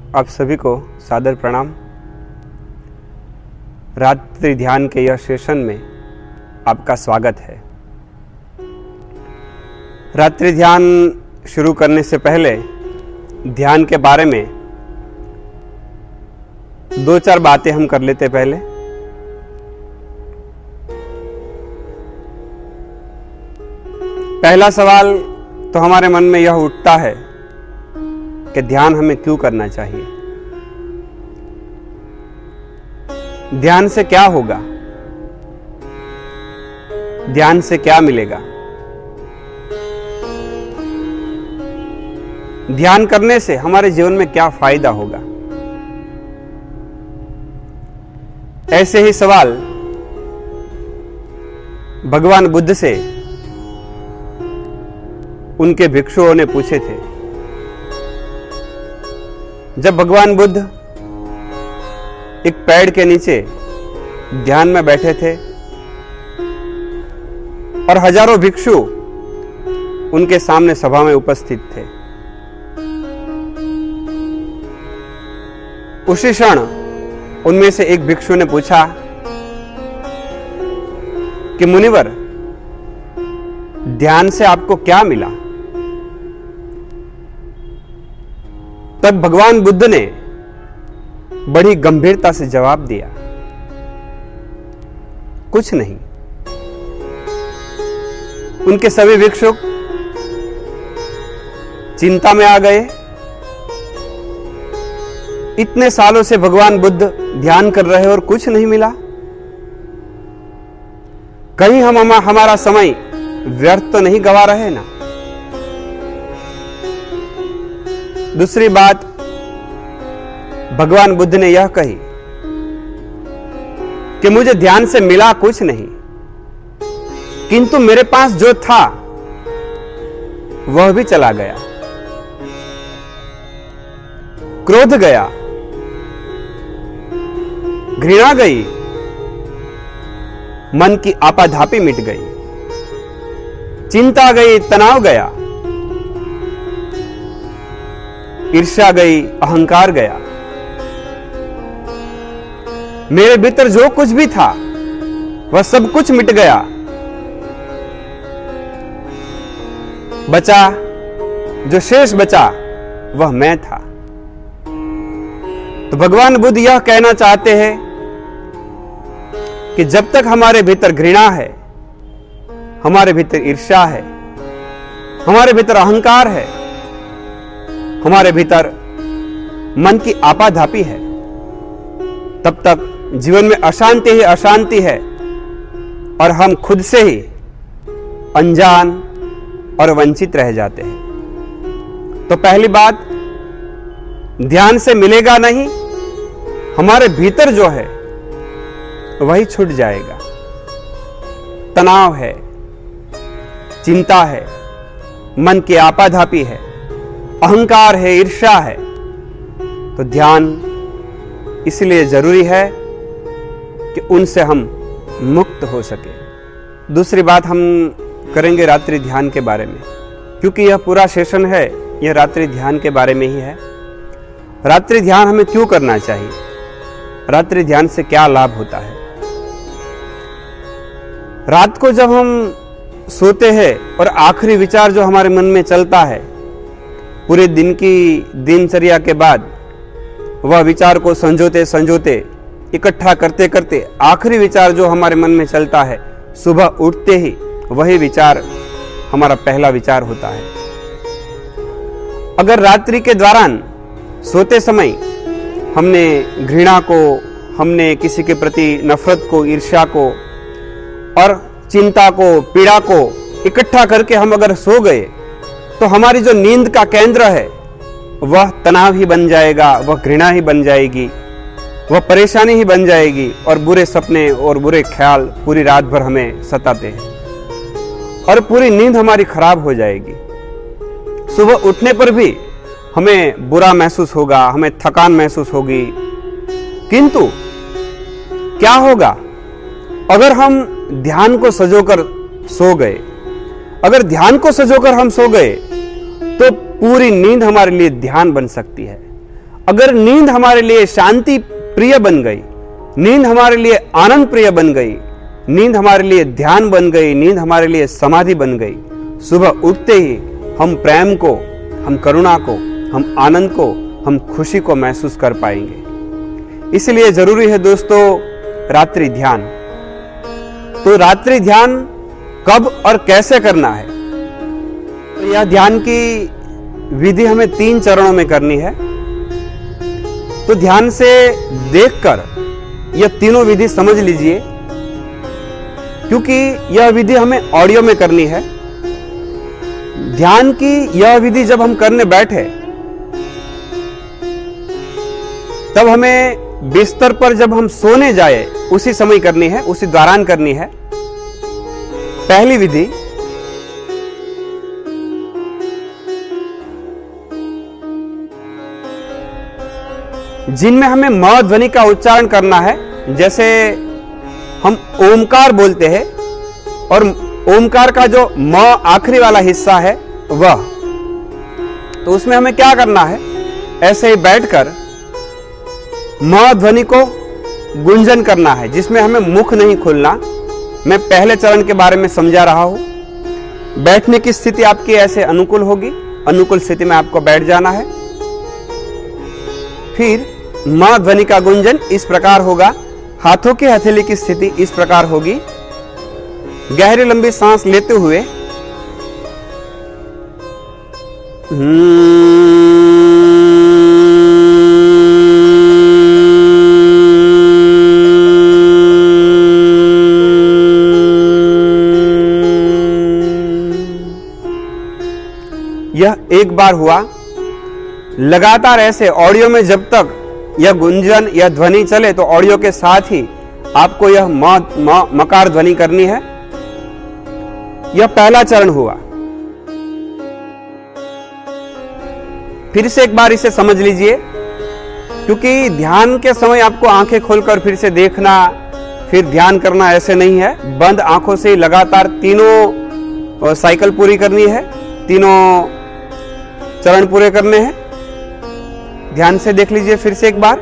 आप सभी को सादर प्रणाम। रात्रि ध्यान के यह सेशन में आपका स्वागत है। रात्रि ध्यान शुरू करने से पहले ध्यान के बारे में 2-4 बातें हम कर लेते। पहला सवाल तो हमारे मन में यह उठता है कि ध्यान हमें क्यों करना चाहिए, ध्यान से क्या होगा, ध्यान से क्या मिलेगा, ध्यान करने से हमारे जीवन में क्या फायदा होगा। ऐसे ही सवाल भगवान बुद्ध से उनके भिक्षुओं ने पूछे थे। जब भगवान बुद्ध एक पेड़ के नीचे ध्यान में बैठे थे और हजारों भिक्षु उनके सामने सभा में उपस्थित थे, उसी क्षण उनमें से एक भिक्षु ने पूछा कि मुनिवर, ध्यान से आपको क्या मिला? तब भगवान बुद्ध ने बड़ी गंभीरता से जवाब दिया, कुछ नहीं। उनके सभी भिक्षुक चिंता में आ गए। इतने सालों से भगवान बुद्ध ध्यान कर रहे और कुछ नहीं मिला। कहीं हम हमारा समय व्यर्थ तो नहीं गवा रहे ना। दूसरी बात भगवान बुद्ध ने यह कही कि मुझे ध्यान से मिला कुछ नहीं, किंतु मेरे पास जो था वह भी चला गया। क्रोध गया, घृणा गई, मन की आपाधापी मिट गई, चिंता गई, तनाव गया, ईर्ष्या गई, अहंकार गया। मेरे भीतर जो कुछ भी था वह सब कुछ मिट गया। बचा, जो शेष बचा वह मैं था। तो भगवान बुद्ध यह कहना चाहते हैं कि जब तक हमारे भीतर घृणा है, हमारे भीतर ईर्ष्या है, हमारे भीतर अहंकार है, हमारे भीतर मन की आपाधापी है, तब तक जीवन में अशांति ही अशांति है और हम खुद से ही अनजान और वंचित रह जाते हैं। तो पहली बात, ध्यान से मिलेगा नहीं, हमारे भीतर जो है वही छूट जाएगा। तनाव है, चिंता है, मन की आपाधापी है, अहंकार है, ईर्ष्या है। तो ध्यान इसलिए जरूरी है कि उनसे हम मुक्त हो सके। दूसरी बात हम करेंगे रात्रि ध्यान के बारे में, क्योंकि यह पूरा सेशन है, यह रात्रि ध्यान के बारे में ही है। रात्रि ध्यान हमें क्यों करना चाहिए, रात्रि ध्यान से क्या लाभ होता है। रात को जब हम सोते हैं और आखिरी विचार जो हमारे मन में चलता है, पूरे दिन की दिनचर्या के बाद वह विचार को संजोते संजोते, इकट्ठा करते करते आखिरी विचार जो हमारे मन में चलता है, सुबह उठते ही वही विचार हमारा पहला विचार होता है। अगर रात्रि के दौरान सोते समय हमने घृणा को, हमने किसी के प्रति नफरत को, ईर्ष्या को और चिंता को, पीड़ा को इकट्ठा करके हम अगर सो गए, तो हमारी जो नींद का केंद्र है वह तनाव ही बन जाएगा, वह घृणा ही बन जाएगी, वह परेशानी ही बन जाएगी और बुरे सपने और बुरे ख्याल पूरी रात भर हमें सताते हैं और पूरी नींद हमारी खराब हो जाएगी। सुबह उठने पर भी हमें बुरा महसूस होगा, हमें थकान महसूस होगी। किंतु क्या होगा अगर हम ध्यान को सजोकर सो गए? अगर ध्यान को सजोकर हम सो गए तो पूरी नींद हमारे लिए ध्यान बन सकती है। अगर नींद हमारे लिए शांति प्रिय बन गई, नींद हमारे लिए आनंद प्रिय बन गई, नींद हमारे लिए ध्यान बन गई, नींद हमारे लिए समाधि बन गई, सुबह उठते ही हम प्रेम को, हम करुणा को, हम आनंद को, हम खुशी को महसूस कर पाएंगे। इसलिए जरूरी है दोस्तों रात्रि ध्यान। तो रात्रि ध्यान कब और कैसे करना है? तो यह ध्यान की विधि हमें 3 चरणों में करनी है। तो ध्यान से देखकर यह तीनों विधि समझ लीजिए, क्योंकि यह विधि हमें ऑडियो में करनी है। ध्यान की यह विधि जब हम करने बैठे तब हमें बिस्तर पर जब हम सोने जाए उसी समय करनी है, उसी दौरान करनी है। पहली विधि, जिनमें हमें म ध्वनि का उच्चारण करना है। जैसे हम ओमकार बोलते हैं और ओमकार का जो म आखिरी वाला हिस्सा है वह, तो उसमें हमें क्या करना है, ऐसे ही बैठकर म ध्वनि को गुंजन करना है, जिसमें हमें मुख नहीं खोलना। मैं पहले चरण के बारे में समझा रहा हूं। बैठने की स्थिति आपकी ऐसे अनुकूल होगी, अनुकूल स्थिति में आपको बैठ जाना है। फिर म ध्वनि का गुंजन इस प्रकार होगा, हाथों की हथेली की स्थिति इस प्रकार होगी। गहरी लंबी सांस लेते हुए यह एक बार हुआ। लगातार ऐसे ऑडियो में जब तक यह गुंजन या ध्वनि चले तो ऑडियो के साथ ही आपको यह मकार ध्वनि करनी है। यह पहला चरण हुआ। फिर से एक बार इसे समझ लीजिए, क्योंकि ध्यान के समय आपको आंखें खोलकर फिर से देखना, फिर ध्यान करना ऐसे नहीं है। बंद आंखों से लगातार तीनों साइकिल पूरी करनी है, तीनों चरण पूरे करने हैं। ध्यान से देख लीजिए फिर से एक बार।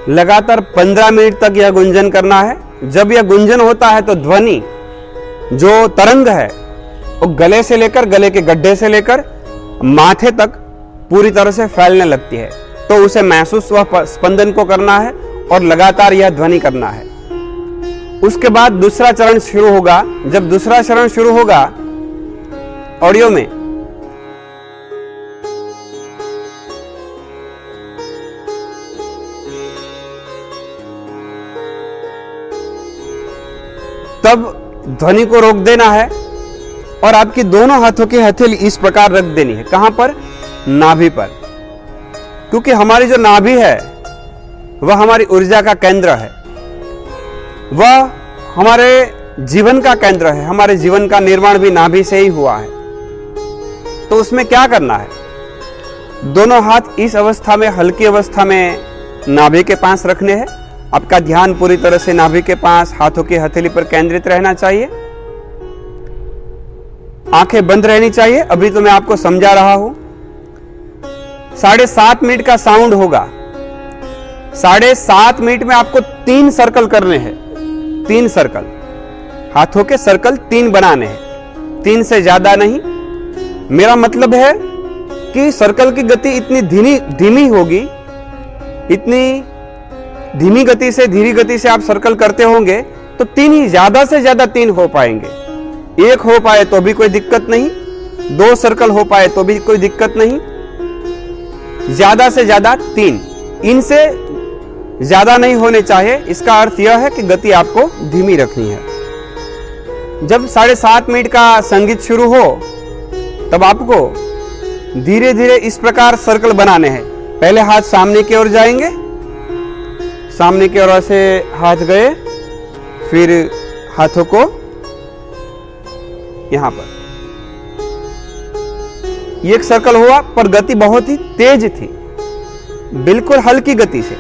लगातार 15 मिनट तक यह गुंजन करना है। जब यह गुंजन होता है तो ध्वनि जो तरंग है वो गले से लेकर, गले के गड्ढे से लेकर माथे तक पूरी तरह से फैलने लगती है। तो उसे महसूस वह स्पंदन को करना है और लगातार यह ध्वनि करना है। उसके बाद दूसरा चरण शुरू होगा। जब दूसरा चरण शुरू होगा ऑडियो में, तब ध्वनि को रोक देना है और आपकी दोनों हाथों की हथेली इस प्रकार रख देनी है। कहां पर? नाभि पर। क्योंकि हमारी जो नाभि है वह हमारी ऊर्जा का केंद्र है, वह हमारे जीवन का केंद्र है। हमारे जीवन का निर्माण भी नाभि से ही हुआ है। तो उसमें क्या करना है? दोनों हाथ इस अवस्था में, हल्की अवस्था में नाभि के पास रखने हैं। आपका ध्यान पूरी तरह से नाभि के पास, हाथों की हथेली पर केंद्रित रहना चाहिए। आंखें बंद रहनी चाहिए। अभी तो मैं आपको समझा रहा हूं। 7.5 मिनट का साउंड होगा। 7.5 मिनट में आपको 3 सर्कल करने हैं। 3 सर्कल, हाथों के सर्कल 3 बनाने हैं, 3 से ज्यादा नहीं। मेरा मतलब है कि सर्कल की गति इतनी धीमी होगी, इतनी धीमी गति से, धीरी गति से आप सर्कल करते होंगे तो 3 ही, ज्यादा से ज्यादा 3 हो पाएंगे। 1 हो पाए तो भी कोई दिक्कत नहीं, 2 सर्कल हो पाए तो भी कोई दिक्कत नहीं, ज्यादा से ज्यादा 3। इनसे ज्यादा नहीं होने चाहिए। इसका अर्थ यह है कि गति आपको धीमी रखनी है। जब 7.5 मिनट का संगीत शुरू हो तब आपको धीरे धीरे इस प्रकार सर्कल बनाने हैं। पहले हाथ सामने की ओर जाएंगे, सामने की ओर ऐसे हाथ गए, फिर हाथों को यहां पर ये एक सर्कल हुआ, पर गति बहुत ही तेज थी, बिल्कुल हल्की गति से।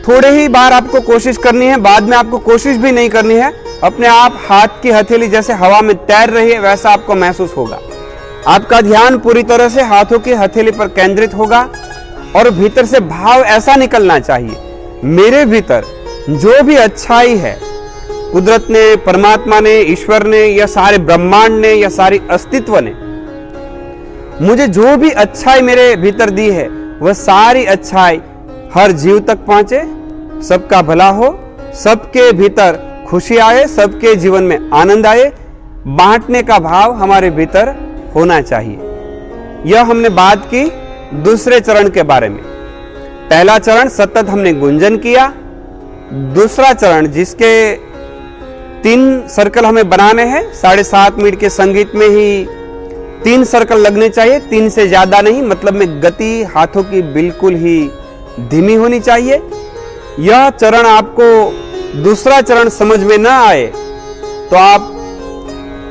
थोड़े ही बार आपको कोशिश करनी है, बाद में आपको कोशिश भी नहीं करनी है, अपने आप हाथ की हथेली जैसे हवा में तैर रही है वैसा आपको महसूस होगा। आपका ध्यान पूरी तरह से हाथों की हथेली पर केंद्रित होगा और भीतर से भाव ऐसा निकलना चाहिए, मेरे भीतर जो भी अच्छाई है, कुदरत ने, परमात्मा ने, ईश्वर ने, या सारे ब्रह्मांड ने, या सारी अस्तित्व ने मुझे जो भी अच्छाई मेरे भीतर दी है, वह सारी अच्छाई हर जीव तक पहुंचे, सबका भला हो, सबके भीतर खुशी आए, सबके जीवन में आनंद आए। बांटने का भाव हमारे भीतर होना चाहिए। यह हमने बात की दूसरे चरण के बारे में। पहला चरण सतत हमने गुंजन किया। दूसरा चरण जिसके 3 सर्कल हमें बनाने हैं, 7.5 मिनट के संगीत में ही 3 सर्कल लगने चाहिए, 3 से ज्यादा नहीं, मतलब में गति हाथों की बिल्कुल ही धीमी होनी चाहिए। यह चरण आपको दूसरा चरण समझ में ना आए तो आप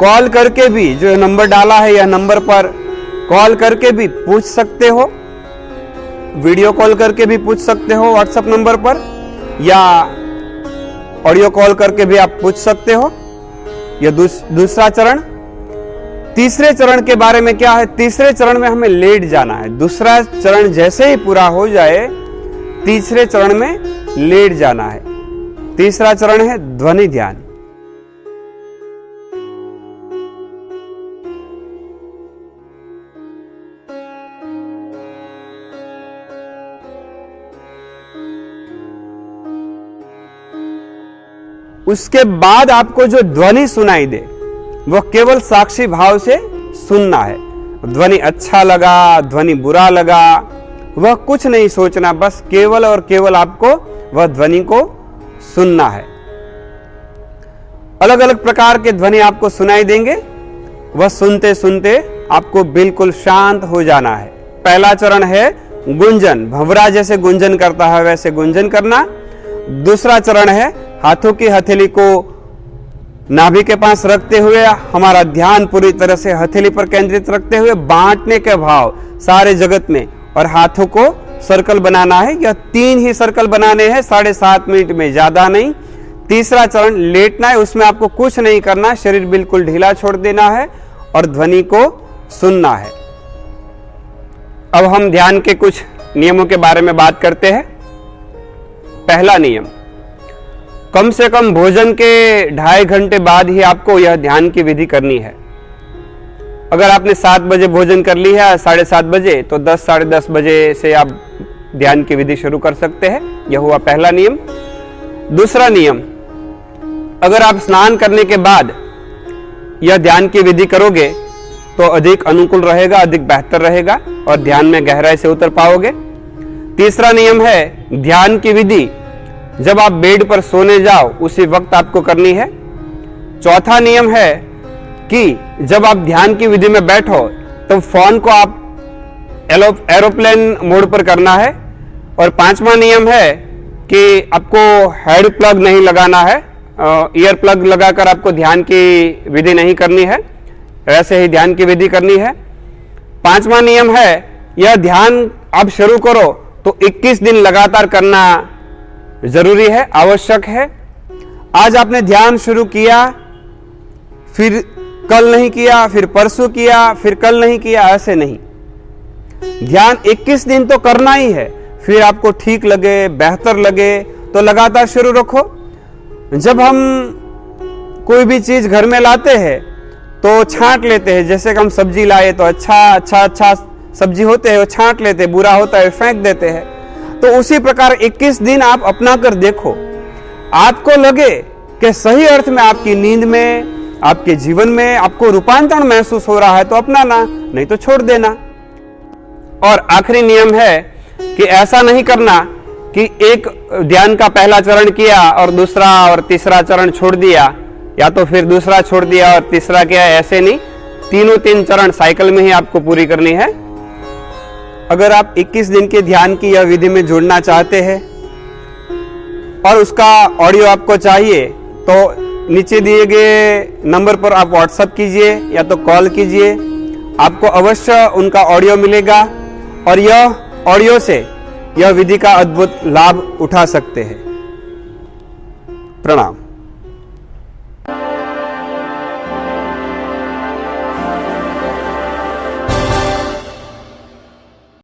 कॉल करके भी, जो नंबर डाला है यह नंबर पर कॉल करके भी पूछ सकते हो, वीडियो कॉल करके भी पूछ सकते हो व्हाट्सएप नंबर पर, या ऑडियो कॉल करके भी आप पूछ सकते हो। यह दूसरा चरण। तीसरे चरण के बारे में क्या है? तीसरे चरण में हमें लेट जाना है। दूसरा चरण जैसे ही पूरा हो जाए तीसरे चरण में लेट जाना है। तीसरा चरण है ध्वनि ध्यान। उसके बाद आपको जो ध्वनि सुनाई दे वह केवल साक्षी भाव से सुनना है। ध्वनि अच्छा लगा, ध्वनि बुरा लगा, वह कुछ नहीं सोचना, बस केवल और केवल आपको वह ध्वनि को सुनना है। अलग अलग प्रकार के ध्वनि आपको सुनाई देंगे, वह सुनते सुनते आपको बिल्कुल शांत हो जाना है। पहला चरण है गुंजन, भंवरा जैसे गुंजन करता है वैसे गुंजन करना। दूसरा चरण है हाथों की हथेली को नाभि के पास रखते हुए हमारा ध्यान पूरी तरह से हथेली पर केंद्रित रखते हुए बांटने के भाव सारे जगत में, और हाथों को सर्कल बनाना है। यह 3 ही सर्कल बनाने हैं, 7.5 मिनट में, ज्यादा नहीं। तीसरा चरण लेटना है, उसमें आपको कुछ नहीं करना, शरीर बिल्कुल ढीला छोड़ देना है और ध्वनि को सुनना है। अब हम ध्यान के कुछ नियमों के बारे में बात करते हैं। पहला नियम, कम से कम भोजन के 2.5 घंटे बाद ही आपको यह ध्यान की विधि करनी है। अगर आपने 7 बजे भोजन कर ली है 7:30 बजे, तो 10 साढ़े 10 बजे से आप ध्यान की विधि शुरू कर सकते हैं। यह हुआ पहला नियम। दूसरा नियम, अगर आप स्नान करने के बाद यह ध्यान की विधि करोगे तो अधिक अनुकूल रहेगा, अधिक बेहतर रहेगा और ध्यान में गहराई से उतर पाओगे। तीसरा नियम है ध्यान की विधि जब आप बेड पर सोने जाओ उसी वक्त आपको करनी है। चौथा नियम है कि जब आप ध्यान की विधि में बैठो तो फोन को आप एरोप्लेन मोड पर करना है। और 5वां नियम है कि आपको हेड प्लग नहीं लगाना है, ईयर प्लग लगाकर आपको ध्यान की विधि नहीं करनी है, वैसे ही ध्यान की विधि करनी है। 5वां नियम है यह ध्यान आप शुरू करो तो 21 दिन लगातार करना जरूरी है, आवश्यक है। आज आपने ध्यान शुरू किया, फिर कल नहीं किया, फिर परसों किया, फिर कल नहीं किया, ऐसे नहीं। ध्यान 21 दिन तो करना ही है, फिर आपको ठीक लगे, बेहतर लगे तो लगातार शुरू रखो। जब हम कोई भी चीज घर में लाते हैं तो छांट लेते हैं, जैसे कि हम सब्जी लाए तो अच्छा सब्जी होते हैं वो छांट लेते हैं, बुरा होता है फेंक देते हैं। तो उसी प्रकार 21 दिन आप अपना कर देखो, आपको लगे कि सही अर्थ में आपकी नींद में, आपके जीवन में आपको रूपांतरण महसूस हो रहा है तो अपनाना, नहीं तो छोड़ देना। और आखिरी नियम है कि ऐसा नहीं करना कि एक ध्यान का पहला चरण किया और दूसरा और तीसरा चरण छोड़ दिया, या तो फिर दूसरा छोड़ दिया और तीसरा किया, ऐसे नहीं। तीनों 3 चरण साइकिल में ही आपको पूरी करनी है। अगर आप 21 दिन के ध्यान की यह विधि में जुड़ना चाहते हैं और उसका ऑडियो आपको चाहिए तो नीचे दिए गए नंबर पर आप व्हाट्सएप कीजिए या तो कॉल कीजिए। आपको अवश्य उनका ऑडियो मिलेगा और यह ऑडियो से यह विधि का अद्भुत लाभ उठा सकते हैं। प्रणाम।